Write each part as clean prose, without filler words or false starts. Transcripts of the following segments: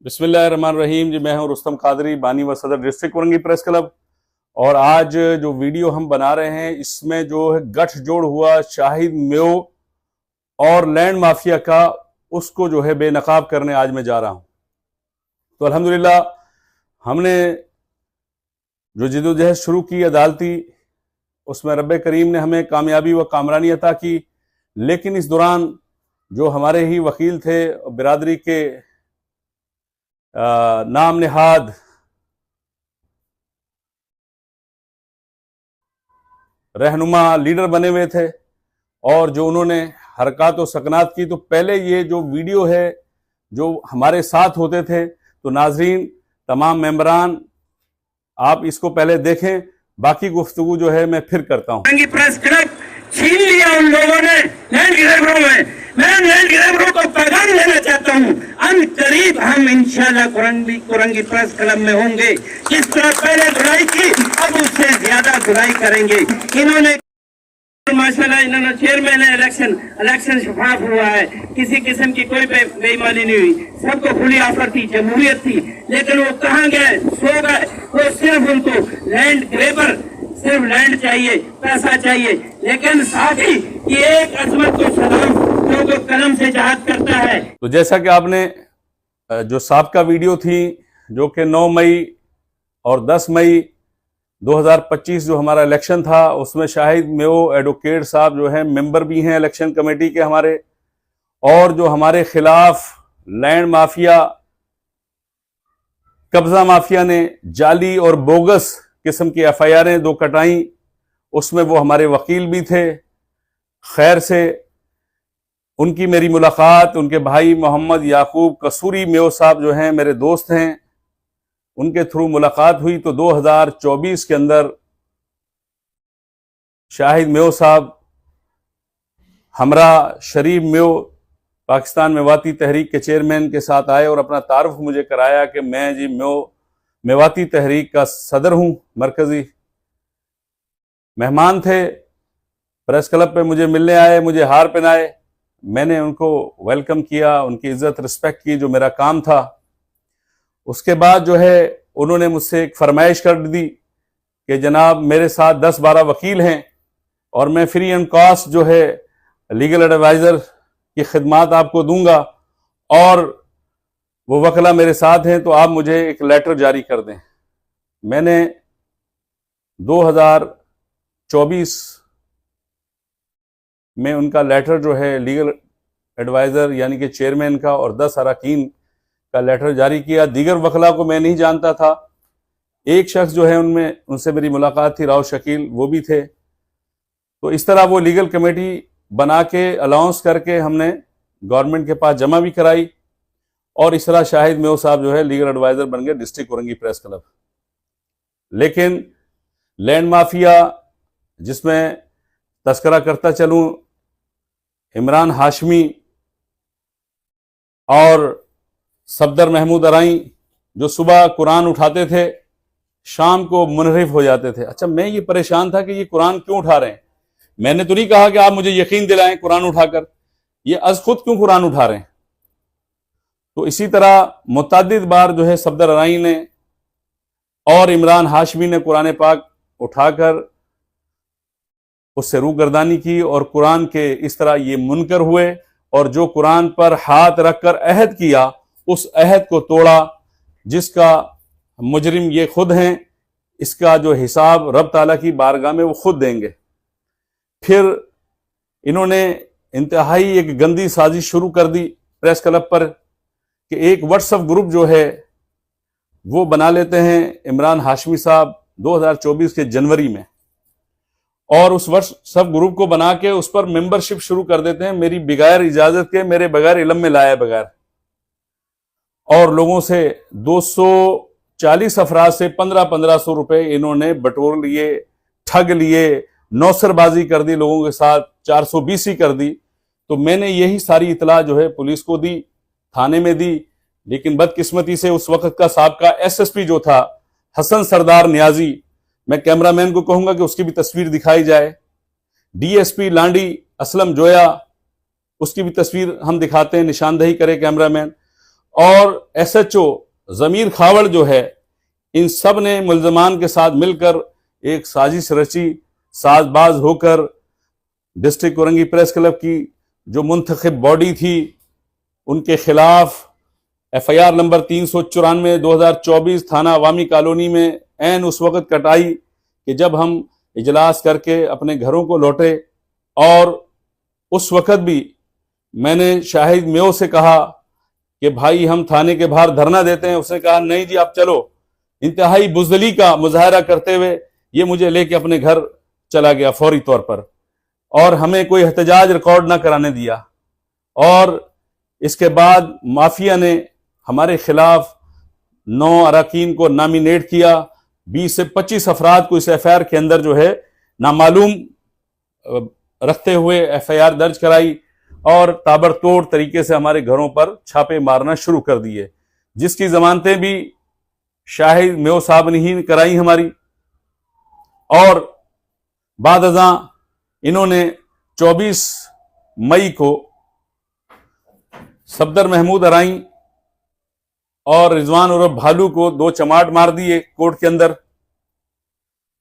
बिस्मिल्लाहिर्रहमानिर्रहीम। जी मैं हूं रुस्तम कादरी, बानी व सदर डिस्ट्रिक्ट वरंगी प्रेस क्लब। और आज जो वीडियो हम बना रहे हैं इसमें जो है गठजोड़ हुआ शाहिद मेओ और लैंड माफिया का, उसको जो है बेनकाब करने आज मैं जा रहा हूं। तो अल्हम्दुलिल्लाह हमने जो जिद्दोजहद शुरू की अदालती, उसमें रब्बे करीम ने हमें कामयाबी व कामरानी अता की। लेकिन इस दौरान जो हमारे ही वकील थे, बिरादरी के नाम निहाद रहनुमा लीडर बने हुए थे और जो उन्होंने हरकत व सकनात की, तो पहले ये जो वीडियो है जो हमारे साथ होते थे, तो नाजरीन तमाम मेंबरान आप इसको पहले देखें, बाकी गुफ्तगू जो है मैं फिर करता हूं। प्रेस क्लब छीन लिया उन लोगों ने लैंड ग्रैबरों में। मैं लैंड ग्रैबरों को पैगाम देना चाहता हूं, अन करीब हम इंशाल्लाह कुरंगी प्रेस क्लब में होंगे। जिस तरह पहले धुलाई की, अब उससे ज्यादा धुलाई करेंगे। इन्होंने माशाल्लाह इन्होंने चेयरमैन इलेक्शन शफाफ हुआ है, किसी किस्म की कोई बेईमानी नहीं हुई, सबको खुली ऑफर थी, जमहूरियत थी। लेकिन वो कहाँ गए? सो गए। वो सिर्फ उनको लैंड ग्रैबर, सिर्फ लैंड चाहिए, पैसा चाहिए। लेकिन साथ ही कि एक अजमत को सलाम जो कलम से जहाद करता है। तो जैसा कि आपने जो साबका वीडियो थी, जो कि 9 मई और 10 मई 2025 जो हमारा इलेक्शन था, उसमें शाहिद मेओ एडवोकेट साहब जो है मेंबर भी हैं इलेक्शन कमेटी के हमारे, और जो हमारे खिलाफ लैंड माफिया, कब्जा माफिया ने जाली और बोगस किस्म की FIR दो कटाई, उसमें वो हमारे वकील भी थे। खैर से उनकी मेरी मुलाकात, उनके भाई मोहम्मद याकूब कसूरी मेओ साहब जो हैं मेरे दोस्त हैं, उनके थ्रू मुलाकात हुई। तो 2024 के अंदर शाहिद मेओ साहब हमरा शरीफ मेओ पाकिस्तान मेवाती तहरीक के चेयरमैन के साथ आए और अपना तारुफ मुझे कराया कि मैं जी मेवाती तहरीक का सदर हूं। मरकजी मेहमान थे, प्रेस क्लब पे मुझे मिलने आए, मुझे हार पहनाए। मैंने उनको वेलकम किया, उनकी इज्जत रिस्पेक्ट की, जो मेरा काम था। उसके बाद जो है उन्होंने मुझसे एक फरमाइश कर दी कि जनाब मेरे साथ 10-12 वकील हैं और मैं फ्री एंड कॉस्ट जो है लीगल एडवाइजर की खिदमात आपको दूंगा, और वो वकला मेरे साथ हैं, तो आप मुझे एक लेटर जारी कर दें। मैंने 2024 में उनका लेटर जो है लीगल एडवाइजर यानी कि चेयरमैन का और 10 अरकान का लेटर जारी किया। दीगर वकला को मैं नहीं जानता था। एक शख्स जो है उनसे मेरी मुलाकात थी, राव शकील, वो भी थे। तो इस तरह वो लीगल कमेटी बना के अलाउंस करके हमने गवर्नमेंट के पास जमा भी कराई, और इस तरह शाहिद मेओ साहब जो है लीगल एडवाइजर बन गए डिस्ट्रिक्ट वरंगी प्रेस क्लब। लेकिन लैंड माफिया, जिसमें तस्करा करता चलूं इमरान हाशमी और सफदर महमूद अराई, जो सुबह कुरान उठाते थे, शाम को मुनहरिफ हो जाते थे। अच्छा, मैं ये परेशान था कि ये कुरान क्यों उठा रहे हैं। मैंने तो नहीं कहा कि आप मुझे यकीन दिलाएं कुरान उठाकर, ये अज खुद क्यों कुरान उठा रहे हैं। तो इसी तरह मुतअद्दिद बार जो है सफदर अराई ने और इमरान हाशमी ने कुरान पाक उठाकर उससे रूगर्दानी की, और कुरान के इस तरह ये मुनकर हुए, और जो कुरान पर हाथ रखकर अहद किया, उस अहद को तोड़ा, जिसका मुजरिम ये खुद हैं। इसका जो हिसाब रब ताला की बारगाह में वो खुद देंगे। फिर इन्होंने इंतहाई एक गंदी साजिश शुरू कर दी प्रेस क्लब पर कि एक व्हाट्सएप ग्रुप जो है वो बना लेते हैं इमरान हाशमी साहब 2024 के जनवरी में, और उस व्हाट्सएप ग्रुप को बना के उस पर मेंबरशिप शुरू कर देते हैं मेरी बगैर इजाजत के, मेरे बगैर इल्म में लाए बगैर, और लोगों से 240 अफराद से 1500 रुपए इन्होंने बटोर लिए, ठग लिए, नौसरबाजी कर दी, लोगों के साथ 420 कर दी। तो मैंने यही सारी इतला जो है पुलिस को दी, थाने में दी। लेकिन बदकिस्मती से उस वक्त का साबका SSP जो था हसन सरदार न्याजी, मैं कैमरामैन को कहूंगा कि उसकी भी तस्वीर दिखाई जाए, DSP लांडी असलम जोया, उसकी भी तस्वीर हम दिखाते हैं, निशानदही करे कैमरामैन। और एसएचओ जमीर खावड़ जो है, इन सब ने मुल्जमान के साथ मिलकर एक साजिश रची, साजबाज होकर डिस्ट्रिक्ट कोरंगी प्रेस क्लब की जो मुंतखब बॉडी थी उनके खिलाफ एफआईआर नंबर 394 2024 थाना अवामी कॉलोनी में ऐन उस वक्त कटाई कि जब हम इजलास करके अपने घरों को लौटे। और उस वक्त भी मैंने शाहिद मेयो से कहा कि भाई हम थाने के बाहर धरना देते हैं। उसने कहा नहीं जी आप चलो। इंतहाई बुज़दिली का मुजाहरा करते हुए ये मुझे लेके अपने घर चला गया फौरी तौर पर, और हमें कोई एहतजाज रिकॉर्ड ना कराने दिया। और इसके बाद माफिया ने हमारे खिलाफ 9 अरकान को नॉमिनेट किया, 20 से 25 अफराद को इस एफआईआर के अंदर जो है नामालूम रखते हुए एफआईआर दर्ज कराई और ताबड़तोड़ तरीके से हमारे घरों पर छापे मारना शुरू कर दिए, जिसकी जमानतें भी शाहिद मेयो साहब ने ही कराई हमारी। और बाद अज़ां इन्होंने 24 मई को सफदर महमूद अराई और रिजवान उर्फ भालू को 2 चमाट मार दिए कोर्ट के अंदर।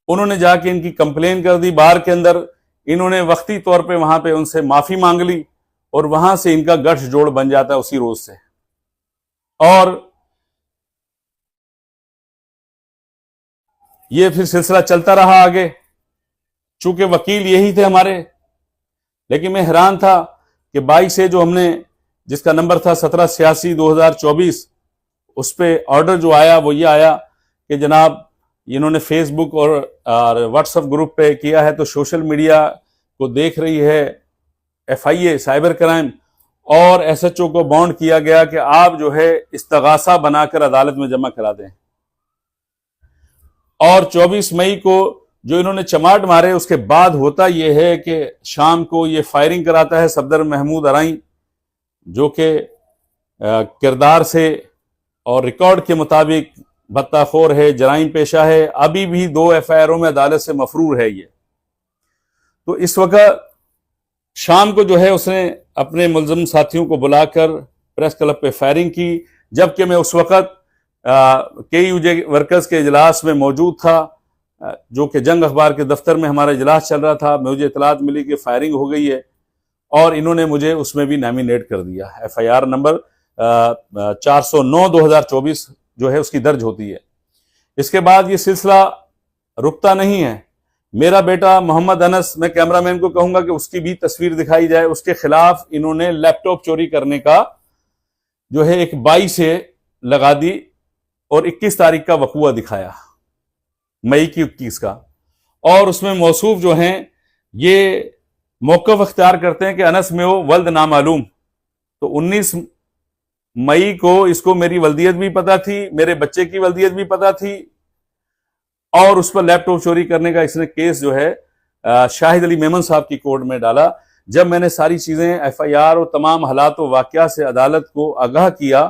उन्होंने जाके इनकी कंप्लेन कर दी बार के अंदर। इन्होंने वक्ती तौर पे वहां पे उनसे माफी मांग ली और वहां से इनका गठजोड़ बन जाता है उसी रोज से। और ये फिर सिलसिला चलता रहा आगे, चूंकि वकील यही थे हमारे। लेकिन मैं हैरान था कि 22 से जो हमने जिसका नंबर था 1786 2024, उस पर ऑर्डर जो आया वो ये आया कि जनाब इन्होंने फेसबुक और व्हाट्सएप ग्रुप पे किया है तो सोशल मीडिया को देख रही है एफआईए साइबर क्राइम, और एसएचओ को बॉन्ड किया गया कि आप जो है इस्तगासा बनाकर अदालत में जमा करा दें। और 24 मई को जो इन्होंने चमाट मारे उसके बाद होता यह है कि शाम को ये फायरिंग कराता है सफदर महमूद अराई, जो कि किरदार से और रिकॉर्ड के मुताबिक बत्ताखोर है, जराइम पेशा है। अभी भी 2 एफआईआरों में अदालत से मफरूर है ये। तो इस वक्त शाम को जो है उसने अपने मुलजिम साथियों को बुलाकर प्रेस क्लब पे फायरिंग की, जबकि मैं उस वक्त KUJ वर्कर्स के इजलास में मौजूद था, जो कि जंग अखबार के दफ्तर में हमारा इजलास चल रहा था। मुझे इतलात मिली कि फायरिंग हो गई है और इन्होंने मुझे उसमें भी नॉमिनेट कर दिया। एफआईआर नंबर 409 2024 जो है उसकी दर्ज होती है। इसके बाद ये सिलसिला रुकता नहीं है। मेरा बेटा मोहम्मद अनस, मैं कैमरामैन को कहूंगा कि उसकी भी तस्वीर दिखाई जाए, उसके खिलाफ इन्होंने लैपटॉप चोरी करने का जो है एक 22 से लगा दी और 21 तारीख का वकूआ दिखाया, मई की 21 का। और उसमें मौसूफ जो हैं ये मौक़िफ़ अख्तियार करते हैं कि अनस मेयो वल्द नामालूम। तो 19 मई को इसको मेरी वल्दियत भी पता थी, मेरे बच्चे की वल्दियत भी पता थी, और उस पर लैपटॉप चोरी करने का इसने केस जो है शाहिद अली मेमन साहब की कोर्ट में डाला। जब मैंने सारी चीजें एफआईआर और तमाम हालात व वाक़या से अदालत को आगाह किया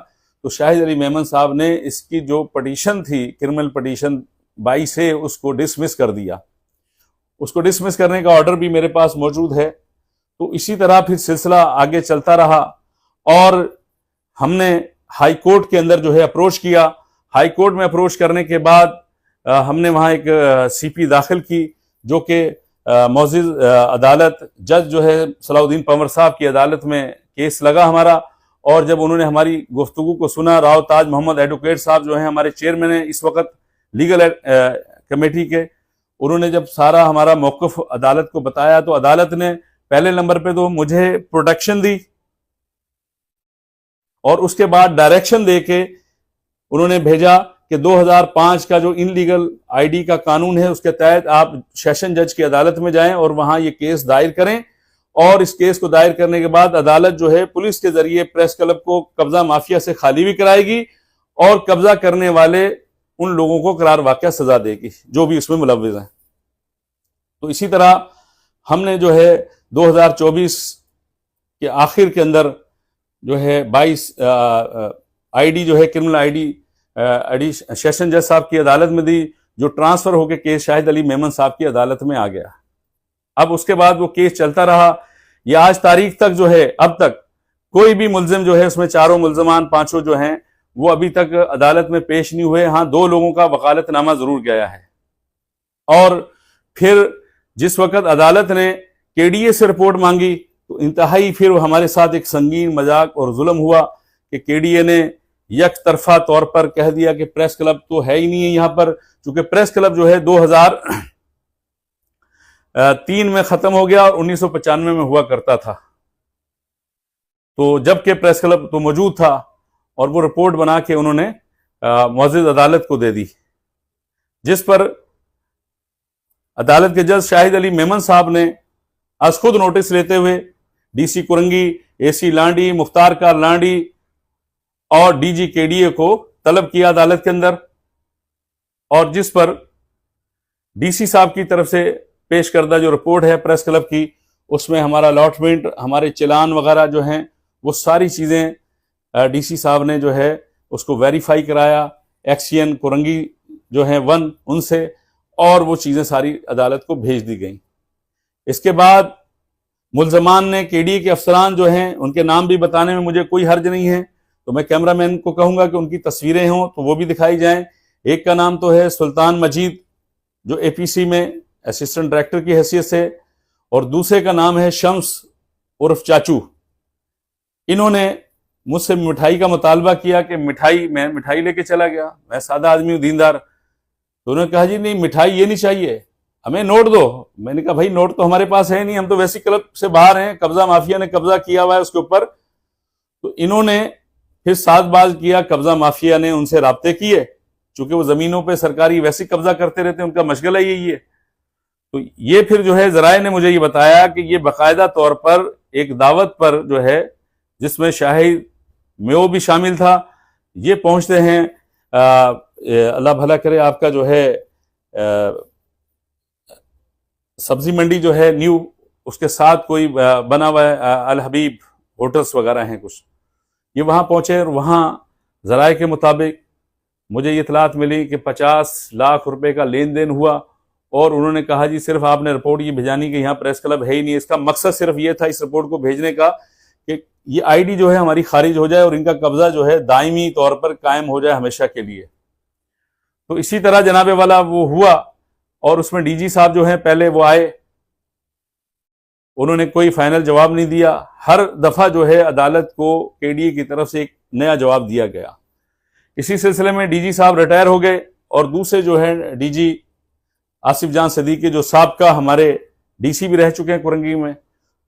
तो शाहिद अली मेमन साहब ने इसकी जो पटिशन थी, क्रिमिनल पटिशन 22 से, उसको डिसमिस कर दिया। उसको डिसमिस करने का ऑर्डर भी मेरे पास मौजूद है। तो इसी तरह फिर सिलसिला आगे चलता रहा और हमने हाई कोर्ट के अंदर जो है अप्रोच किया। हाई कोर्ट में अप्रोच करने के बाद हमने वहाँ एक सीपी दाखिल की, जो कि मौजूद अदालत जज जो है सलाउद्दीन पंवर साहब की अदालत में केस लगा हमारा। और जब उन्होंने हमारी गुफ्तगू को सुना, राव ताज मोहम्मद एडवोकेट साहब जो हैं हमारे चेयरमैन हैं इस वक्त लीगल कमेटी के, उन्होंने जब सारा हमारा मौक़िफ़ अदालत को बताया तो अदालत ने पहले नंबर पे तो मुझे प्रोटेक्शन दी और उसके बाद डायरेक्शन दे के उन्होंने भेजा कि 2005 का जो इनलीगल आईडी का कानून है उसके तहत आप सेशन जज की अदालत में जाएं और वहां ये केस दायर करें। और इस केस को दायर करने के बाद अदालत जो है पुलिस के जरिए प्रेस क्लब को कब्जा माफिया से खाली भी कराएगी और कब्जा करने वाले उन लोगों को करार वाक़या सजा देगी जो भी इसमें मुलव्विज़ हैं। तो इसी तरह हमने जो है 2024 के आखिर के अंदर जो है 22 आईडी जो है क्रिमिनल आईडी सेशन जज साहब की अदालत में दी, जो ट्रांसफर होकर केस शाहिद अली मेमन साहब की अदालत में आ गया। अब उसके बाद वो केस चलता रहा। ये आज तारीख तक जो है अब तक कोई भी मुलजिम जो है, उसमें चारों मुलजमान पांचों जो हैं वो अभी तक अदालत में पेश नहीं हुए। हाँ, 2 लोगों का वकालतनामा जरूर गया है। और फिर जिस वक्त अदालत ने केडीए से रिपोर्ट मांगी तो इंतहाई फिर हमारे साथ एक संगीन मजाक और जुल्म हुआ कि केडीए ने यक तरफा तौर पर कह दिया कि प्रेस क्लब तो है ही नहीं है यहाँ पर, चूंकि प्रेस क्लब जो है 2003 में खत्म हो गया और 1995 में हुआ करता था। तो जबकि प्रेस क्लब तो मौजूद था और वो रिपोर्ट बना के उन्होंने मुअज़्ज़िज़ अदालत को दे दी, जिस पर अदालत के जज शाहिद अली मेमन साहब ने आज खुद नोटिस लेते हुए डीसी कुरंगी, एसी लांडी, मुख्तार कार लांडी और डीजी केडीए को तलब किया अदालत के अंदर, और जिस पर डीसी साहब की तरफ से पेश करदा जो रिपोर्ट है प्रेस क्लब की, उसमें हमारा अलॉटमेंट, हमारे चलान वगैरह जो हैं वो सारी चीज़ें डीसी साहब ने जो है उसको वेरीफाई कराया, एक्सीएन कुरंगी जो है 1 उनसे, और वो चीज़ें सारी अदालत को भेज दी गई। इसके बाद मुलजमान ने, केडीए के अफसरान जो हैं उनके नाम भी बताने में मुझे कोई हर्ज नहीं है, तो मैं कैमरामैन को कहूँगा कि उनकी तस्वीरें हों तो वो भी दिखाई जाएं। एक का नाम तो है सुल्तान मजीद, जो एपीसी में असिस्टेंट डायरेक्टर की हैसियत से, और दूसरे का नाम है शम्स उर्फ चाचू। इन्होंने मुझसे मिठाई का मुतालबा किया कि मिठाई, मैं मिठाई लेके चला गया, मैं सादा आदमी हूँ, दीनदार। तो उन्होंने कहा जी नहीं, मिठाई ये नहीं चाहिए, हमें नोट दो। मैंने कहा भाई नोट तो हमारे पास है नहीं, हम तो वैसी क्लब से बाहर हैं, कब्जा माफिया ने कब्जा किया हुआ है उसके ऊपर। तो इन्होंने फिर साजबाज किया, कब्जा माफिया ने उनसे राब्ते किए, चूंकि वो जमीनों पे सरकारी वैसे कब्जा करते रहते हैं, उनका मशगला यही है। तो ये फिर जो है जराए ने मुझे ये बताया कि ये बाकायदा तौर पर एक दावत पर जो है, जिसमें शाहिद मेओ भी शामिल था, ये पहुंचते हैं, अल्लाह भला करे, आपका जो है सब्जी मंडी जो है न्यू, उसके साथ कोई बना हुआ है अल हबीब होटल्स वगैरह हैं कुछ, ये वहां पहुंचे और वहां जराए के मुताबिक मुझे ये इतलात मिली कि 50 लाख रुपए का लेन देन हुआ। और उन्होंने कहा जी सिर्फ आपने रिपोर्ट ये भेजानी कि यहाँ प्रेस क्लब है ही नहीं, इसका मकसद सिर्फ ये था इस रिपोर्ट को भेजने का कि ये आईडी जो है हमारी खारिज हो जाए और इनका कब्जा जो है दायमी तौर पर कायम हो जाए हमेशा के लिए। तो इसी तरह जनाबे वाला वो हुआ, और उसमें डीजी साहब जो है पहले वो आए, उन्होंने कोई फाइनल जवाब नहीं दिया। हर दफा जो है अदालत को केडीए की तरफ से एक नया जवाब दिया गया। इसी सिलसिले में डीजी साहब रिटायर हो गए और दूसरे जो है डीजी आसिफ जान सदीकी, जो साबका हमारे डीसी भी रह चुके हैं कुरंगी में,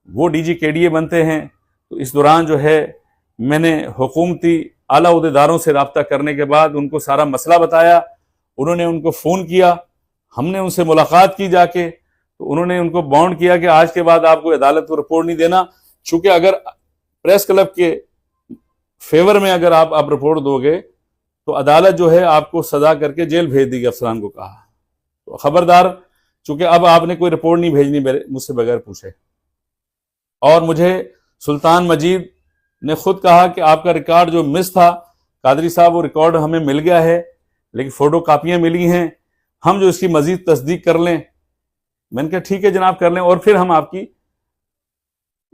वो डीजी केडीए बनते हैं। तो इस दौरान जो है मैंने हुकूमती आला उहदेदारों से रब्ता करने के बाद उनको सारा मसला बताया, उन्होंने उनको फ़ोन किया, हमने उनसे मुलाकात की जाके, तो उन्होंने उनको बाउंड किया कि आज के बाद आपको अदालत को रिपोर्ट नहीं देना, चूंकि अगर प्रेस क्लब के फेवर में अगर आप रिपोर्ट दोगे तो अदालत जो है आपको सजा करके जेल भेज देगी, अफसरान को कहा। तो खबरदार, चूंकि अब आपने कोई रिपोर्ट नहीं भेजनी मुझसे बगैर पूछे। और मुझे सुल्तान मजीद ने खुद कहा कि आपका रिकॉर्ड जो मिस था कादरी साहब, वो रिकॉर्ड हमें मिल गया है, लेकिन फोटो कापियां मिली हैं, हम जो इसकी मजीद तस्दीक कर लें। मैंने कहा ठीक है जनाब, कर लें, और फिर हम आपकी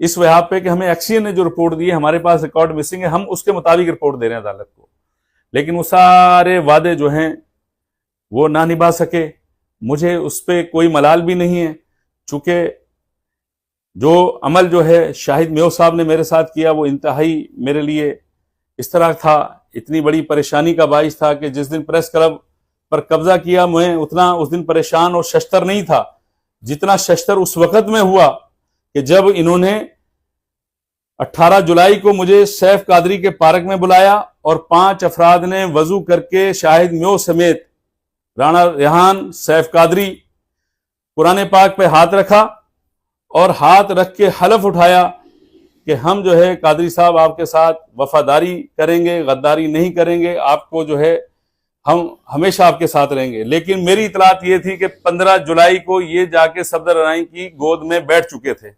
इस वजह पे कि हमें एक्सीएन ने जो रिपोर्ट दी है, हमारे पास रिकॉर्ड मिसिंग है, हम उसके मुताबिक रिपोर्ट दे रहे हैं अदालत को। लेकिन वो सारे वादे जो हैं वो ना निभा सके। मुझे उस पर कोई मलाल भी नहीं है, चूंकि जो अमल जो है शाहिद मेओ साहब ने मेरे साथ किया वो इंतहाई मेरे लिए इस तरह था, इतनी बड़ी परेशानी का बाइस था कि जिस दिन प्रेस क्लब पर कब्जा किया, मैं उतना उस दिन परेशान और शश्तर नहीं था जितना शश्तर उस वक्त में हुआ कि जब इन्होंने 18 जुलाई को मुझे सैफ कादरी के पार्क में बुलाया और 5 अफराद ने वजू करके शाहिद मेओ समेत राणा रेहान, सैफ कादरी, कुरान पाक पे हाथ रखा और हाथ रख के हलफ उठाया कि हम जो है कादरी साहब आपके साथ वफादारी करेंगे, गद्दारी नहीं करेंगे, आपको जो है हम हमेशा आपके साथ रहेंगे। लेकिन मेरी इतलात ये थी कि 15 जुलाई को ये जाके सफदर की गोद में बैठ चुके थे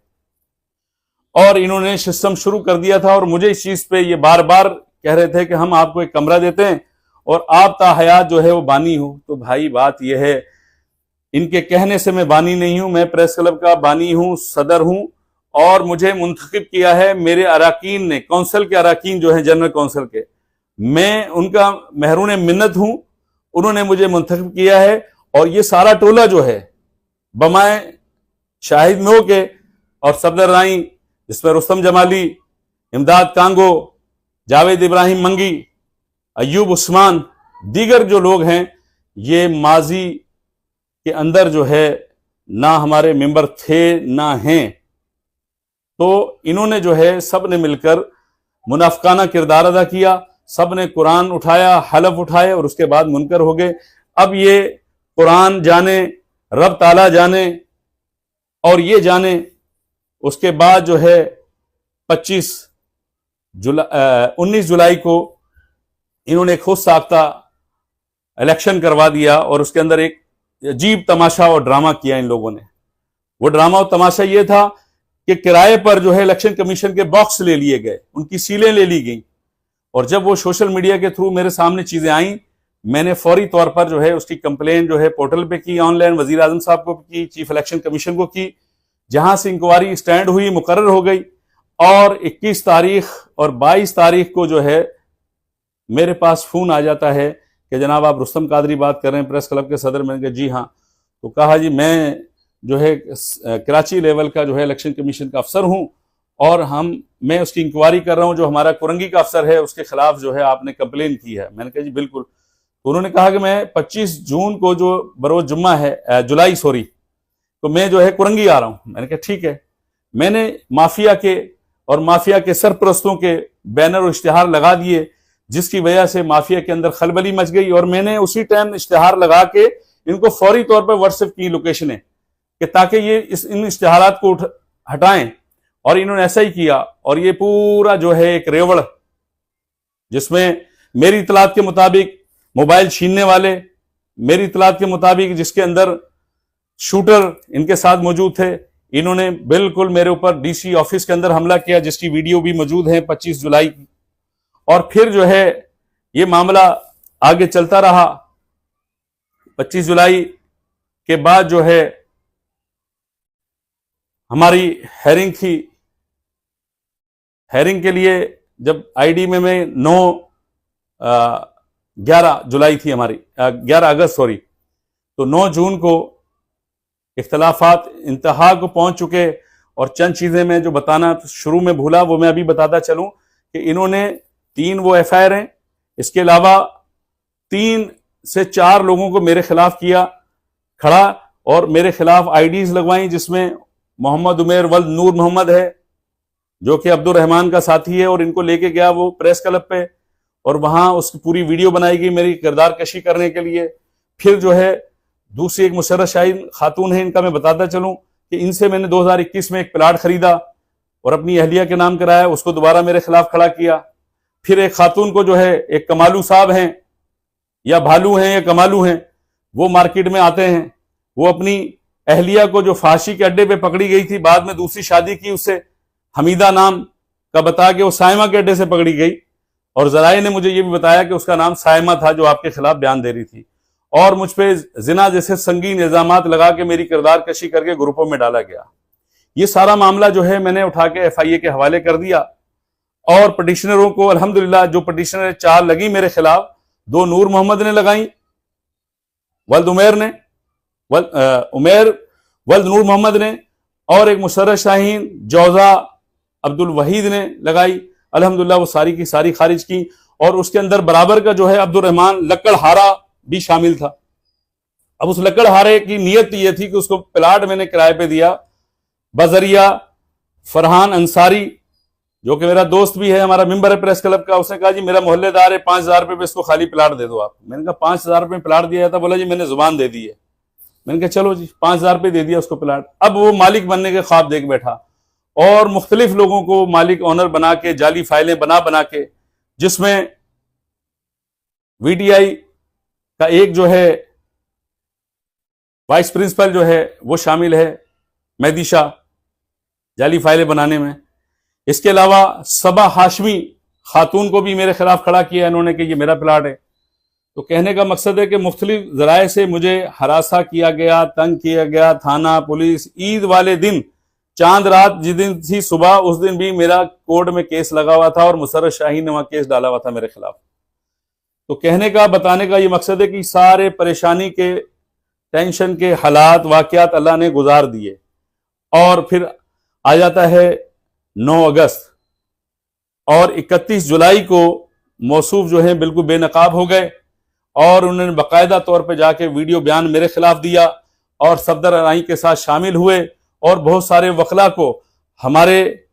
और इन्होंने सिस्टम शुरू कर दिया था, और मुझे इस चीज पे ये बार बार कह रहे थे कि हम आपको एक कमरा देते हैं और आप ताहयात जो है वो बानी हो। तो भाई बात यह है, इनके कहने से मैं बानी नहीं हूं, मैं प्रेस क्लब का बानी हूं, सदर हूं, और मुझे मुंतखब किया है मेरे अराकीन ने, कौंसिल के अराकीन जो है जनरल कौंसिल के, मैं उनका महरून मिन्नत हूं, उन्होंने मुझे मुंतखब किया है। और ये सारा टोला जो है बमाए शाहिद मो के और सफदर राई, जिसमें रुस्तम जमाली, इमदाद कांगो, जावेद इब्राहिम मंगी, अयूब उस्मान, दीगर जो लोग हैं, ये माजी के अंदर जो है ना हमारे मेंबर थे ना हैं। तो इन्होंने जो है सब ने मिलकर मुनाफिकाना किरदार अदा किया, सब ने कुरान उठाया, हलफ उठाए और उसके बाद मुनकर हो गए। अब ये कुरान जाने, रब ताला जाने और ये जाने, उसके बाद जो है 19 जुलाई को इन्होंने खुद साख्ता इलेक्शन करवा दिया और उसके अंदर एक अजीब तमाशा और ड्रामा किया इन लोगों ने। वो ड्रामा और तमाशा ये था कि किराए पर जो है इलेक्शन कमीशन के बॉक्स ले लिए गए, उनकी सीलें ले ली गई। और जब वो सोशल मीडिया के थ्रू मेरे सामने चीजें आई, मैंने फौरी तौर पर जो है उसकी कंप्लेन जो है पोर्टल पे की, ऑनलाइन वजीर आजम साहब को की, चीफ इलेक्शन कमीशन को की, जहां से इंक्वायरी स्टैंड हुई, मुकर्रर हो गई। और 21 तारीख और 22 तारीख को जो है मेरे पास फोन आ जाता है कि जनाब आप रुस्तम कादरी बात कर रहे हैं, प्रेस क्लब के सदर। मैंने कहा जी हाँ। तो कहा जी मैं जो है कराची लेवल का जो है इलेक्शन कमीशन का अफसर हूं और मैं उसकी इंक्वायरी कर रहा हूं, जो हमारा कुरंगी का अफसर है उसके खिलाफ जो है आपने कंप्लेन की है। मैंने कहा जी बिल्कुल। तो उन्होंने कहा कि मैं 25 जून को जो बरोज जुम्मा है, जुलाई सॉरी, तो मैं जो है कुरंगी आ रहा हूं। मैंने कहा ठीक है। मैंने माफिया के और माफिया के सरपरस्तों के बैनर और इश्तिहार लगा दिए, जिसकी वजह से माफिया के अंदर खलबली मच गई। और मैंने उसी टाइम इश्तिहार लगा के इनको फौरी तौर पर व्हाट्सएप की लोकेशनें कि ताकि ये इन इश्तिहारात को हटाएं, और इन्होंने ऐसा ही किया। और ये पूरा जो है एक रेवड़, जिसमें मेरी इतलात के मुताबिक मोबाइल छीनने वाले, मेरी इतलात के मुताबिक जिसके अंदर शूटर इनके साथ मौजूद थे, इन्होंने बिल्कुल मेरे ऊपर डीसी ऑफिस के अंदर हमला किया, जिसकी वीडियो भी मौजूद है 25 जुलाई की। और फिर जो है ये मामला आगे चलता रहा। 25 जुलाई के बाद जो है हमारी हेयरिंग थी। हेयरिंग के लिए जब आईडी में 11 जुलाई थी हमारी, 11 अगस्त सॉरी, तो 9 जून को इख्तलाफात इंतहा को पहुंच चुके। और चंद चीजें मैं जो बताना शुरू में भूला वो मैं अभी बताता चलूं कि इन्होंने 3 वो एफआईआर हैं, इसके अलावा 3 से 4 लोगों को मेरे खिलाफ किया खड़ा और मेरे खिलाफ आईडीज लगवाई, जिसमें मोहम्मद उमेर वल्द नूर मोहम्मद है, जो कि अब्दुल रहमान का साथी है। और इनको लेके गया वो प्रेस क्लब पे और वहां उसकी पूरी वीडियो बनाई गई मेरी किरदार कशी करने के लिए। फिर जो है दूसरी एक मुशर्रत शाहीन खातून है, इनका मैं बताता चलूं कि इनसे मैंने 2021 में एक प्लाट खरीदा और अपनी अहलिया के नाम कराया, उसको दोबारा मेरे खिलाफ खड़ा किया। फिर एक खातून को जो है, एक कमालू साहब हैं या भालू हैं या कमालू हैं, वो मार्केट में आते हैं, वो अपनी अहलिया को जो फांसी के अड्डे पे पकड़ी गई थी, बाद में दूसरी शादी की उससे, हमीदा नाम का बता के वो साइमा के अड्डे से पकड़ी गई। और जराए ने मुझे ये भी बताया कि उसका नाम साइमा था जो आपके खिलाफ बयान दे रही थी। और मुझ पे जिना जैसे संगीन इल्जामात लगा के मेरी किरदार कशी करके ग्रुपों में डाला गया। ये सारा मामला जो है मैंने उठा के एफआईए के हवाले कर दिया। और पटिशनरों को अल्हम्दुलिल्लाह जो पटिशनर 4 लगी मेरे खिलाफ, 2 नूर मोहम्मद ने लगाई, वल्द उमेर ने वल्द नूर मोहम्मद ने, और एक मुशर्रत शाहीन जौजा अब्दुल वहीद ने लगाई। अल्हम्दुलिल्लाह वो सारी की सारी खारिज की। और उसके अंदर बराबर का जो है अब्दुल रहमान लक्कड़हारा भी शामिल था। अब उस लक्कड़हारे की नीयत ये थी कि उसको प्लाट मैंने किराए पे दिया बजरिया फरहान अंसारी, जो कि मेरा दोस्त भी है, हमारा मेंबर है प्रेस क्लब का। उसने कहा जी मेरा मोहल्लेदार है, 5000 रुपये पे इसको खाली प्लाट दे दो आप। मैंने कहा 5000 रुपये प्लाट दिया था। बोला जी मैंने जुबान दे दी है। मैंने कहा चलो जी 5000 रुपये दे दिया उसको प्लाट। अब वो मालिक बनने के ख्वाब देख बैठा और मुख्तलिफ लोगों को मालिक ऑनर बना के, जाली फाइलें बना के, जिसमें वीटीआई का एक जो है वाइस प्रिंसिपल जो है वो शामिल है, मेहदी शाह, जाली फाइलें बनाने में। इसके अलावा सबा हाशमी खातून को भी मेरे खिलाफ खड़ा किया इन्होंने कि ये मेरा प्लाट है। तो कहने का मकसद है कि मुख्तलिफ जराए से मुझे हरासा किया गया, तंग किया गया। थाना पुलिस ईद वाले दिन चांद रात जिस दिन थी सुबह, उस दिन भी मेरा कोर्ट में केस लगा हुआ था और मुशर्रफ शाहीन ने वहां केस डाला हुआ था मेरे खिलाफ। तो कहने का, बताने का ये मकसद है कि सारे परेशानी के, टेंशन के हालात, वाकयात अल्लाह ने गुजार दिए। और फिर आ जाता है 9 अगस्त और 31 जुलाई को मौसूफ जो है बिल्कुल बेनकाब हो गए और उन्होंने बाकायदा तौर पे जाके वीडियो बयान मेरे खिलाफ दिया और सफदर अराई के साथ शामिल हुए और बहुत सारे वकला को, हमारे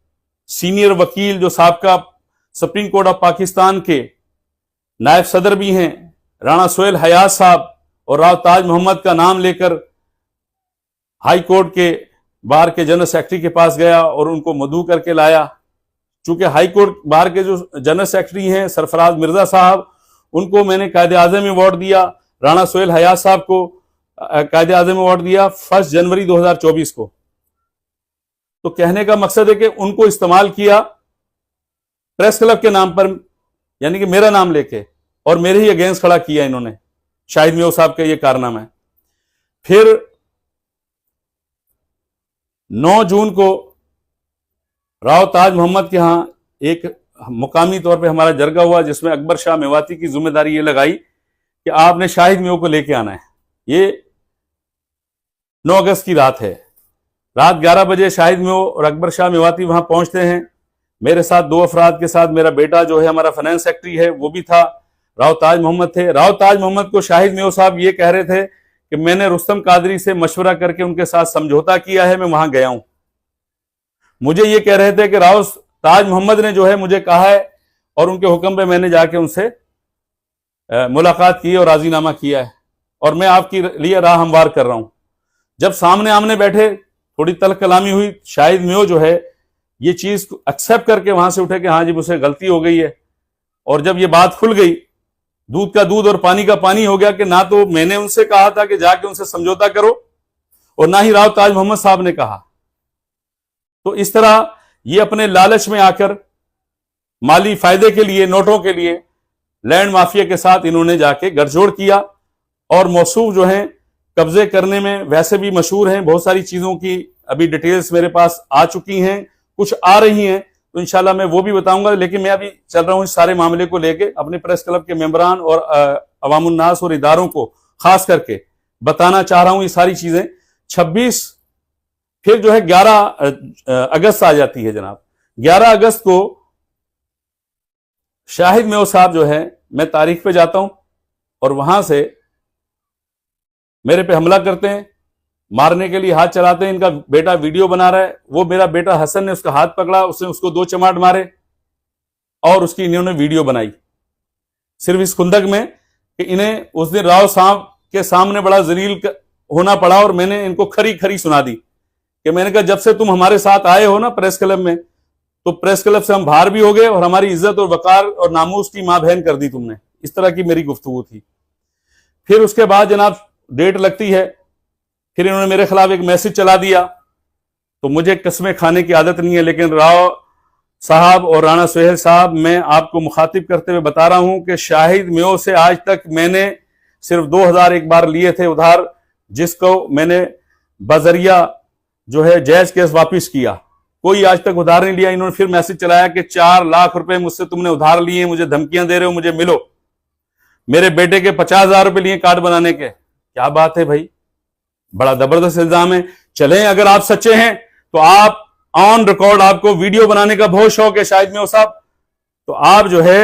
सीनियर वकील जो साबका सुप्रीम कोर्ट ऑफ पाकिस्तान के नायब सदर भी हैं, राणा सोहेल हयात साहब, और राव ताज मोहम्मद का नाम लेकर हाई कोर्ट के बार के जनरल सेक्रेटरी के पास गया और उनको मदऊ करके लाया। चूंकि हाई कोर्ट बार के जो जनरल सेक्रेटरी हैं सरफराज मिर्जा साहब, उनको मैंने कायदे आजम अवार्ड दिया, राणा सोहेल हयात साहब को कायदे आजम अवार्ड दिया 1 जनवरी 2024 को। तो कहने का मकसद है कि उनको इस्तेमाल किया प्रेस क्लब के नाम पर, यानी कि मेरा नाम लेके, और मेरे ही अगेंस्ट खड़ा किया इन्होंने। शाहिद मेव साहब का ये कारनामा है। फिर 9 जून को राव ताज मोहम्मद के यहां एक मुकामी तौर पे हमारा जरगा हुआ, जिसमें अकबर शाह मेवाती की जिम्मेदारी ये लगाई कि आपने शाहिद मेव को लेके आना है। ये 9 अगस्त की रात है। रात 11 बजे शाहिद मेव और अकबर शाह मेवाती वहां पहुंचते हैं। मेरे साथ 2 अफराद के साथ मेरा बेटा जो है हमारा फाइनेंस सेक्रेटरी है वो भी था, राव ताज मोहम्मद थे। राव ताज मोहम्मद को शाहिद मेव साहब ये कह रहे थे कि मैंने रुस्तम कादरी से मशवरा करके उनके साथ समझौता किया है, मैं वहां गया हूं। मुझे ये कह रहे थे कि राव ताज मोहम्मद ने जो है मुझे कहा है और उनके हुक्म पे मैंने जाके उनसे मुलाकात की और राजीनामा किया है और मैं आपके लिए राह हमवार कर रहा हूं। जब सामने आमने बैठे, थोड़ी तल्ख कलामी हुई, शाहिद मेव जो है ये चीज एक्सेप्ट करके वहां से उठे कि हाँ जी मुझसे गलती हो गई है। और जब ये बात खुल गई, दूध का दूध और पानी का पानी हो गया कि ना तो मैंने उनसे कहा था कि जाके उनसे समझौता करो और ना ही राव ताज मोहम्मद साहब ने कहा। तो इस तरह ये अपने लालच में आकर माली फायदे के लिए, नोटों के लिए लैंड माफिया के साथ इन्होंने जाके गठजोड़ किया और मौसूफ जो है कब्जे करने में वैसे भी मशहूर हैं। बहुत सारी चीजों की अभी डिटेल्स मेरे पास आ चुकी हैं, कुछ आ रही हैं, तो इंशाल्लाह मैं वो भी बताऊंगा। लेकिन मैं अभी चल रहा हूं इस सारे मामले को लेके अपने प्रेस क्लब के मेंबरान और अवामुन्नास और इदारों को खास करके बताना चाह रहा हूं ये सारी चीजें। 26 फिर जो है 11 अगस्त आ जाती है जनाब। 11 अगस्त को शाहिद मेव साहब जो है, मैं तारीख पे जाता हूं और वहां से मेरे पे हमला करते हैं, मारने के लिए हाथ चलाते हैं। इनका बेटा वीडियो बना रहा है, वो मेरा बेटा हसन ने उसका हाथ पकड़ा, उसने उसको 2 चमाट मारे और उसकी इन्होंने वीडियो बनाई सिर्फ इस खुंदक में कि इन्हें उस दिन राव साहब के सामने बड़ा जलील होना पड़ा। और मैंने इनको खरी खरी सुना दी कि मैंने कहा जब से तुम हमारे साथ आए हो ना प्रेस क्लब में, तो प्रेस क्लब से हम बाहर भी हो गए और हमारी इज्जत और वकार और नामूस की मां बहन कर दी तुमने। इस तरह की मेरी गुफ्तगू थी। फिर उसके बाद जनाब डेट लगती है, फिर इन्होंने मेरे खिलाफ एक मैसेज चला दिया। तो मुझे कस्में खाने की आदत नहीं है, लेकिन राव साहब और राणा सोहेल साहब, मैं आपको मुखातिब करते हुए बता रहा हूं कि शाहिद मेव से आज तक मैंने सिर्फ 2000 एक बार लिए थे उधार, जिसको मैंने बजरिया जो है जायज केस वापिस किया। कोई आज तक उधार नहीं लिया। इन्होंने फिर मैसेज चलाया कि 4 लाख रुपए मुझसे तुमने उधार लिए, मुझे धमकियां दे रहे हो, मुझे मिलो। मेरे बेटे के 50,000 रुपए लिए कार्ड बनाने के। क्या बात है भाई, बड़ा जबरदस्त इल्जाम है। चलें अगर आप सच्चे हैं तो आप ऑन रिकॉर्ड, आपको वीडियो बनाने का बहुत शौक है शाहिद मेव साहब, तो आप जो है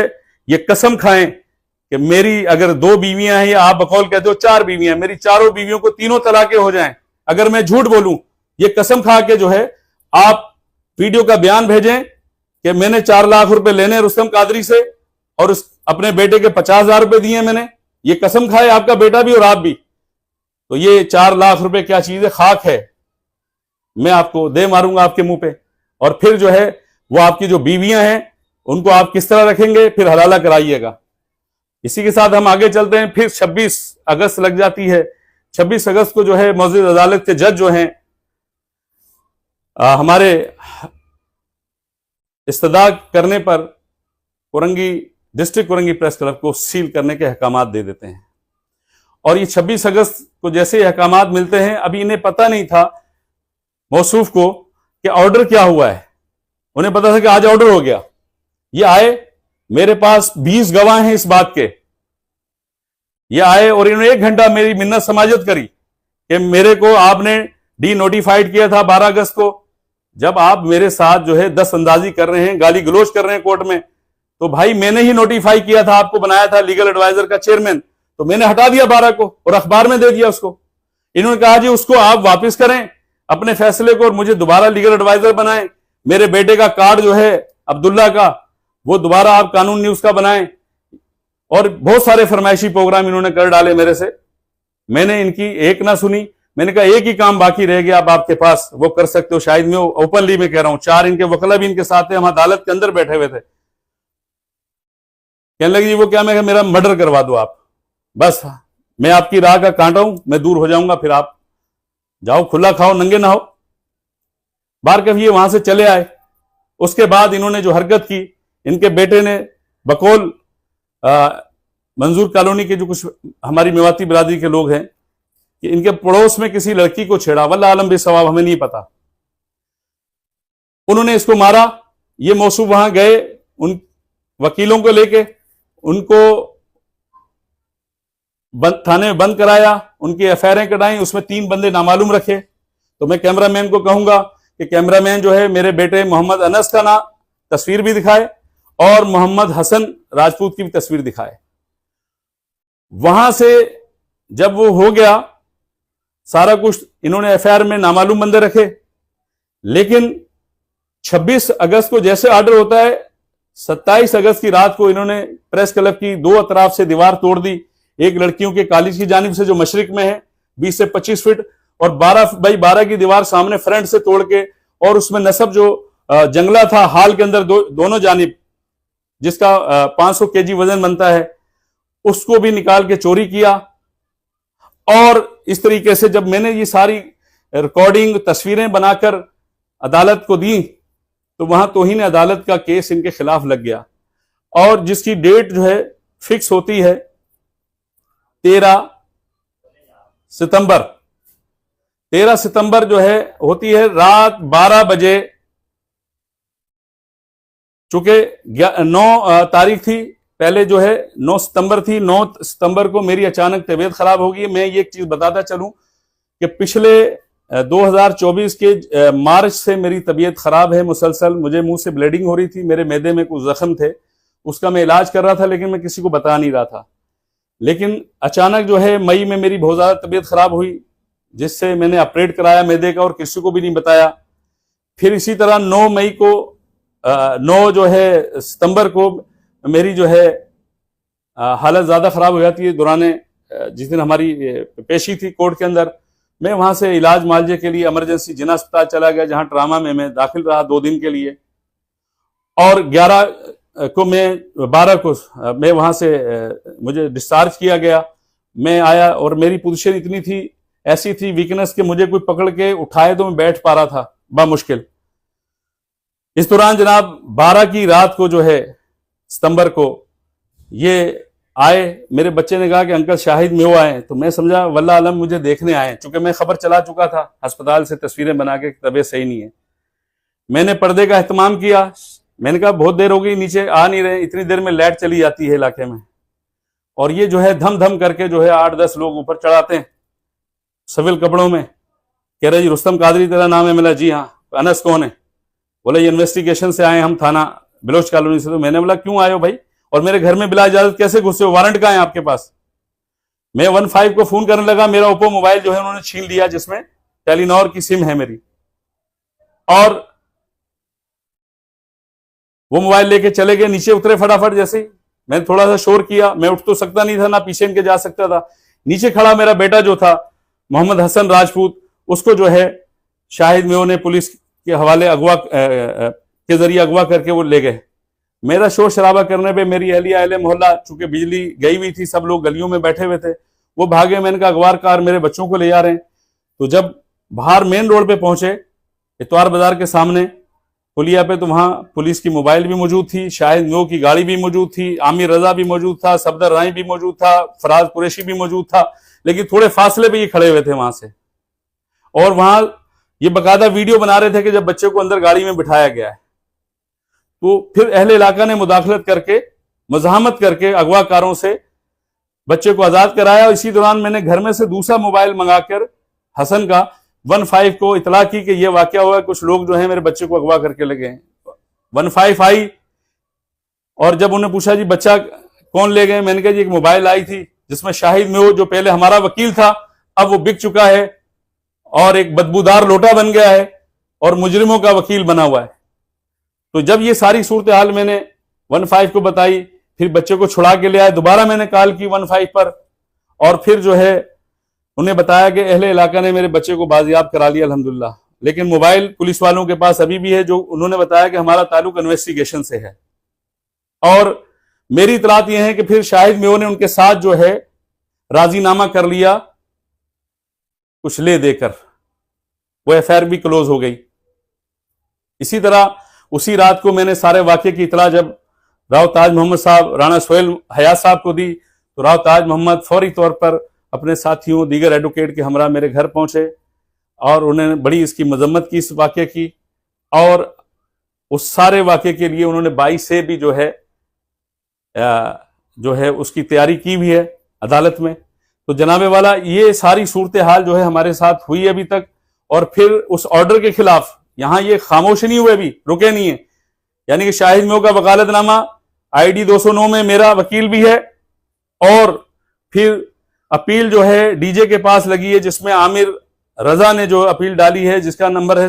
ये कसम खाएं कि मेरी अगर 2 बीवियां हैं या आप बकौल कहते हो 4 बीवियां, मेरी चारों बीवियों को तीनों तलाकें हो जाएं। अगर मैं झूठ बोलूं, ये कसम खा के जो है आप वीडियो का बयान भेजें कि मैंने 4 लाख रुपए लेने रुस्तम कादरी से और उस अपने बेटे के 50,000 रुपए दिए मैंने। ये कसम खाए आपका बेटा भी और आप भी। तो ये 4 लाख रुपए क्या चीज है, खाक है। मैं आपको दे मारूंगा आपके मुंह पे। और फिर जो है वो आपकी जो बीवियां हैं उनको आप किस तरह रखेंगे, फिर हलाला कराइएगा। इसी के साथ हम आगे चलते हैं। फिर 26 अगस्त लग जाती है। 26 अगस्त को जो है मौजूद अदालत के जज जो हैं हमारे इस्तदा करने पर Korangi district Korangi press club को सील करने के अहकामात दे देते हैं। और ये 26 अगस्त को जैसे अहकामात मिलते हैं, अभी इन्हें पता नहीं था मौसूफ को कि ऑर्डर क्या हुआ है। उन्हें पता था कि आज ऑर्डर हो गया। ये आए, मेरे पास 20 गवाह हैं इस बात के। ये आए और इन्होंने 1 घंटा मेरी मिन्नत समाजत करी कि मेरे को आपने डी नोटिफाइड किया था 12 अगस्त को। जब आप मेरे साथ जो है दस्त अंदाजी कर रहे हैं, गाली गलोच कर रहे हैं कोर्ट में, तो भाई मैंने ही नोटिफाई किया था, आपको बनाया था लीगल एडवाइजर का चेयरमैन, तो मैंने हटा दिया 12 को और अखबार में दे दिया उसको। इन्होंने कहा जी उसको आप वापस करें अपने फैसले को और मुझे दोबारा लीगल एडवाइजर बनाएं। मेरे बेटे का कार्ड जो है अब्दुल्ला का, वो दोबारा आप कानून न्यूज का बनाएं। और बहुत सारे फरमाइशी प्रोग्राम इन्होंने कर डाले मेरे से। मैंने इनकी एक ना सुनी। मैंने कहा एक ही काम बाकी रह गया अब आपके पास, वो कर सकते हो। शायद मैं ओपनली में कह रहा हूं, 4 इनके वकला भी इनके साथ थे, हम अदालत के अंदर बैठे हुए थे। कहने लगे जी वो क्या, मैं मेरा मर्डर करवा दो आप, बस मैं आपकी राह का कांटा हूं, मैं दूर हो जाऊंगा, फिर आप जाओ खुला खाओ नंगे ना हो। बार कभी ये वहां से चले आए। उसके बाद इन्होंने जो हरकत की, इनके बेटे ने बकौल मंजूर कॉलोनी के जो कुछ हमारी मेवाती बिरादरी के लोग हैं कि इनके पड़ोस में किसी लड़की को छेड़ा, वल्लाह आलम बेसवाब, हमें नहीं पता। उन्होंने इसको मारा। ये मौसूफ वहां गए उन वकीलों को लेके, उनको थाने में बंद कराया, उनकी एफआईआर कटाई, उसमें 3 बंदे नामालूम रखे। तो मैं कैमरामैन को कहूंगा कि कैमरामैन जो है मेरे बेटे मोहम्मद अनस का ना तस्वीर भी दिखाए और मोहम्मद हसन राजपूत की भी तस्वीर दिखाए। वहां से जब वो हो गया सारा कुछ, इन्होंने एफआईआर में नामालूम बंदे रखे। लेकिन 26 अगस्त को जैसे ऑर्डर होता है, 27 अगस्त की रात को इन्होंने प्रेस क्लब की 2 अतराफ से दीवार तोड़ दी। एक लड़कियों के कॉलेज की जानिब से जो मशरिक में है 20 से 25 फीट, और 12 बाई 12 की दीवार सामने फ्रंट से तोड़ के, और उसमें नसब जो जंगला था हाल के अंदर दोनों जानिब, जिसका 500 केजी वजन बनता है, उसको भी निकाल के चोरी किया। और इस तरीके से जब मैंने ये सारी रिकॉर्डिंग तस्वीरें बनाकर अदालत को दी, तो वहां तौहीन अदालत का केस इनके खिलाफ लग गया। और जिसकी डेट जो है फिक्स होती है 13 सितंबर। 13 सितंबर जो है होती है रात 12 बजे। चूंकि 9 तारीख थी, पहले जो है 9 सितंबर थी। 9 सितंबर को मेरी अचानक तबीयत खराब हो गई। मैं ये एक चीज बताता चलूं कि पिछले 2024 के मार्च से मेरी तबीयत खराब है मुसलसल। मुझे मुंह से ब्लीडिंग हो रही थी, मेरे मैदे में कुछ जख्म थे, उसका मैं इलाज कर रहा था, लेकिन मैं किसी को बता नहीं रहा था। लेकिन अचानक जो है मई में मेरी बहुत ज्यादा तबीयत खराब हुई, जिससे मैंने ऑपरेट कराया मैदे का और किसी को भी नहीं बताया। फिर इसी तरह 9 मई को 9 जो है सितंबर को मेरी जो है हालत ज्यादा खराब हो जाती है। दौरान जिस दिन हमारी पेशी थी कोर्ट के अंदर, मैं वहां से इलाज मालजे के लिए इमरजेंसी जिना अस्पताल चला गया, जहां ट्रामा में मैं दाखिल रहा 2 दिन के लिए। और 11 को मैं 12 को मैं वहां से मुझे डिस्चार्ज किया गया। मैं आया और मेरी पोजीशन इतनी थी, ऐसी थी वीकनेस कि मुझे कोई पकड़ के उठाए तो मैं बैठ पा रहा था बामुश्किल। इस दौरान जनाब 12 की रात को जो है सितंबर को ये आए। मेरे बच्चे ने कहा कि अंकल शाहिद में वो आए, तो मैं समझा वल्लाह आलम मुझे देखने आए, चूंकि मैं खबर चला चुका था अस्पताल से तस्वीरें बना के, तबीयत सही नहीं है। मैंने पर्दे का एहतमाम किया। मैंने कहा बहुत देर हो गई, नीचे आ नहीं रहे, इतनी देर में लाइट चली जाती है इलाके में। और ये जो है धम धम करके जो है 8-10 लोग ऊपर चढ़ाते हैं सिविल कपड़ों में। कह रहे जी रुस्तम कादरी तेरा नाम है? मिला जी हाँ। अनस कौन है? बोला ये इन्वेस्टिगेशन से आए हम, थाना बिलोच कॉलोनी से। तो मैंने बोला क्यों आए हो भाई, और मेरे घर में बिला इजाजत कैसे घुसे हो, वारंट कहाँ है आपके पास? मैं 15 को फोन करने लगा, मेरा ओप्पो मोबाइल जो है उन्होंने छीन लिया, जिसमें टेलीनॉर की सिम है मेरी, और वो मोबाइल लेके चले गए। नीचे उतरे फटाफट। जैसे ही मैंने थोड़ा सा शोर किया, मैं उठ तो सकता नहीं था, ना पीछे इनके जा सकता था। नीचे खड़ा मेरा बेटा जो था मोहम्मद हसन राजपूत, उसको जो है शाहिद मेओ ने पुलिस के हवाले अगवा के जरिए अगवा करके वो ले गए। मेरा शोर शराबा करने पे मेरी अहलिया अहले मोहल्ला, चूंकि बिजली गई हुई थी, सब लोग गलियों में बैठे हुए थे, वो भागे। मैंने कहा अगवार कार मेरे बच्चों को ले जा रहे हैं। तो जब बाहर मेन रोड पे पहुंचे, इतवार बाजार के सामने पुलिया पे, तो वहां पुलिस की मोबाइल भी मौजूद थी, शाहिद मेओ की गाड़ी भी मौजूद थी, आमिर रजा भी मौजूद था, सफदर राय भी मौजूद था, फराज कुरैशी भी मौजूद था। लेकिन थोड़े फासले पे ये खड़े हुए थे वहां से। और वहां ये बकायदा वीडियो बना रहे थे कि जब बच्चे को अंदर गाड़ी में बिठाया गया है, तो फिर अहले इलाका ने मुदाखलत करके, मज़ाहमत करके अगवाकारों से बच्चे को आजाद कराया। और इसी दौरान मैंने घर में से दूसरा मोबाइल मंगाकर हसन का 15 को इतला की कि यह वाकया हुआ, कुछ लोग जो है मेरे बच्चे को अगवा करके लगे हैं। 15 आई और जब उन्हें पूछा जी बच्चा कौन ले गए, मैंने कहा जी एक मोबाइल आई थी जिसमें शाहिद में जो पहले हमारा वकील था, अब वो बिक चुका है और एक बदबूदार लोटा बन गया है और मुजरिमों का वकील बना हुआ है। तो जब ये सारी सूरत हाल मैंने 15 को बताई, फिर बच्चे को छुड़ा के ले आए, दोबारा मैंने कॉल की 15 पर और फिर जो है उन्हें बताया कि अहले इलाका ने मेरे बच्चे को बाजियाब करा लिया अल्हम्दुलिल्लाह। लेकिन मोबाइल पुलिस वालों के पास अभी भी है, जो उन्होंने बताया कि हमारा ताल्लुक इन्वेस्टिगेशन से है। और मेरी इतलात यह है कि फिर शाहिद मेयो ने उनके साथ जो है राजीनामा कर लिया कुछ ले देकर, वो एफआईआर भी क्लोज हो गई। इसी तरह उसी रात को मैंने सारे वाकये की इतला जब राव ताज मोहम्मद साहब, राणा सोहेल हयात साहब को दी, तो राव ताज मोहम्मद फौरी तौर पर अपने साथियों, दीगर एडवोकेट के हमरा मेरे घर पहुंचे और उन्होंने बड़ी इसकी मजम्मत की, इस वाकये की। और उस सारे वाकये के लिए उन्होंने 22 से भी जो है उसकी तैयारी की भी है अदालत में। तो जनाबे वाला ये सारी सूरत हाल जो है हमारे साथ हुई अभी तक। और फिर उस ऑर्डर के खिलाफ यहां ये खामोश नहीं हुए, अभी रुके नहीं है। यानी कि शाहिद मेयो का वकालतनामा ID 209 में मेरा वकील भी है और फिर अपील जो है डीजे के पास लगी है, जिसमें आमिर रजा ने जो अपील डाली है, जिसका नंबर है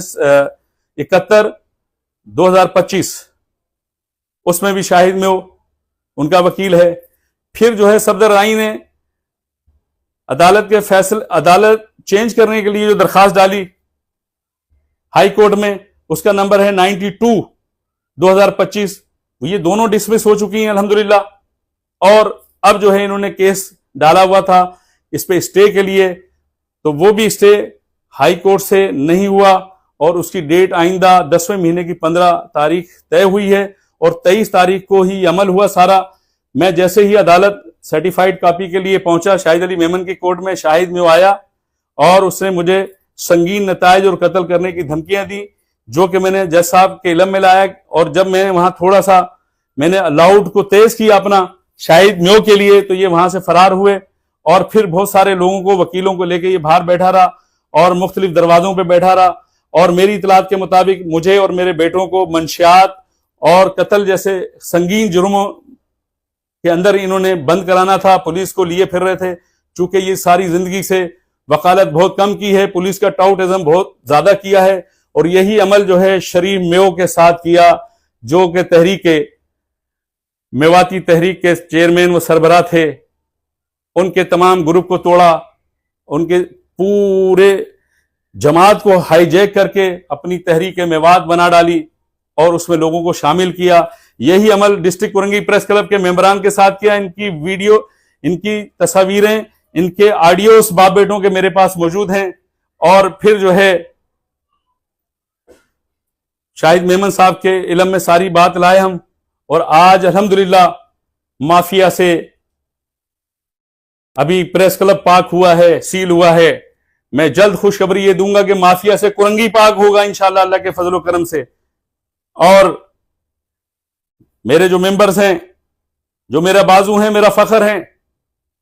71/2025, उसमें भी शाहिद मेयो उनका वकील है। फिर जो है सफदर राई ने अदालत चेंज करने के लिए जो दरखास्त डाली हाई कोर्ट में, उसका नंबर है 92/2025। ये दोनों डिसमिस हो चुकी हैं अल्हम्दुलिल्लाह। और अब जो है इन्होंने केस डाला हुआ था इस पे स्टे के लिए, तो वो भी स्टे हाई कोर्ट से नहीं हुआ और उसकी डेट आइंदा 10वें महीने की 15 तारीख तय हुई है और 23 तारीख को ही अमल हुआ सारा। मैं जैसे ही अदालत सर्टिफाइड कॉपी के लिए पहुंचा शाहिद अली मेमन की कोर्ट में, शाहिद में आया और उसने मुझे संगीन नताइज और कत्ल करने की धमकियां दी, जो कि मैंने जज साहब के इल्म में लाया। और जब मैंने वहां थोड़ा सा मैंने लाउड को तेज किया अपना शाहिद मेयो के लिए, तो ये वहां से फरार हुए और फिर बहुत सारे लोगों को, वकीलों को लेकर ये बाहर बैठा रहा और मुख्तलिफ दरवाजों पर बैठा रहा। और मेरी इतलात के मुताबिक मुझे और मेरे बेटों को मंशियात और कत्ल जैसे संगीन जुर्मों के अंदर इन्होंने बंद कराना था, पुलिस को लिए फिर रहे थे। चूंकि ये सारी जिंदगी से वकालत बहुत कम की है, पुलिस का टाउटिज्म बहुत ज्यादा किया है और यही अमल जो है शरीफ मेयो के साथ किया, जो कि मेवाती तहरीक के चेयरमैन व सरबराह थे। उनके तमाम ग्रुप को तोड़ा, उनके पूरे जमात को हाईजैक करके अपनी तहरीक मेवात बना डाली और उसमें लोगों को शामिल किया। यही अमल डिस्ट्रिक्ट कुरंगी प्रेस क्लब के मेंबरान के साथ किया। इनकी वीडियो, इनकी तस्वीरें, इनके ऑडियोस बाप बेटों के मेरे पास मौजूद हैं। और फिर जो है शाहिद मेमन साहब के इल्म में सारी बात लाए हम और आज अल्हम्दुलिल्लाह माफिया से अभी प्रेस क्लब पाक हुआ है, सील हुआ है। मैं जल्द खुशखबरी ये दूंगा कि माफिया से कुरंगी पाक होगा इंशाअल्लाह अल्लाह के फजल करम से। और मेरे जो मेंबर्स हैं, जो मेरा बाजू हैं, मेरा फख्र हैं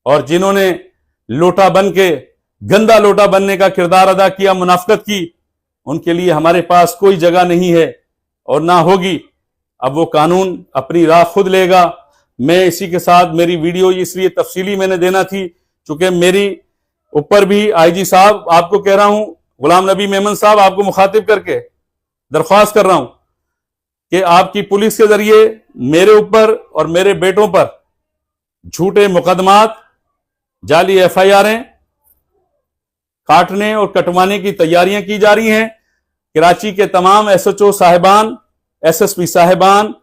और जिन्होंने लोटा बन के, गंदा लोटा बनने का किरदार अदा किया, मुनाफिकत की, उनके लिए हमारे पास कोई जगह नहीं है और ना होगी। अब वो कानून अपनी राह खुद लेगा। मैं इसी के साथ मेरी वीडियो इसलिए तफसीली मैंने देना थी चूंकि मेरी ऊपर भी IG साहब, आपको कह रहा हूं, गुलाम नबी मेमन साहब, आपको मुखातिब करके दरख्वास्त कर रहा हूं कि आपकी पुलिस के जरिए मेरे ऊपर और मेरे बेटों पर झूठे मुकदमात, जाली FIR काटने और कटवाने की तैयारियां की जा रही हैं। कराची के तमाम SHO साहिबान, SSP साहिबान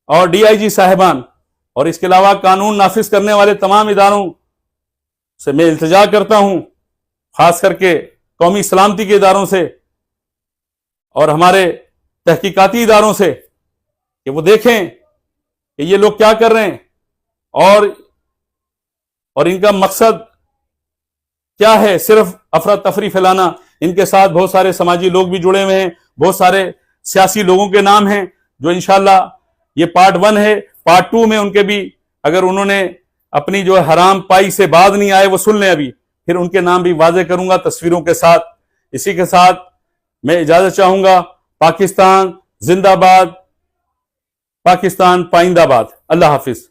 और DIG साहिबान और इसके अलावा कानून नाफिज करने वाले तमाम इदारों से मैं इल्तिजा करता हूं, खास करके कौमी सलामती के इदारों से और हमारे तहकीकाती इदारों से, कि वो देखें कि ये लोग क्या कर रहे हैं और इनका मकसद क्या है। सिर्फ अफरा तफरी फैलाना, इनके साथ बहुत सारे समाजी लोग भी जुड़े हुए हैं, बहुत सारे सियासी लोगों के नाम हैं जो इंशाल्लाह, ये पार्ट 1 है, पार्ट 2 में उनके भी, अगर उन्होंने अपनी जो हराम पाई से बाज नहीं आए वो सुन लें, अभी फिर उनके नाम भी वाजे करूंगा तस्वीरों के साथ। इसी के साथ मैं इजाजत चाहूंगा। पाकिस्तान जिंदाबाद, पाकिस्तान पाइंदाबाद। अल्लाह हाफिज।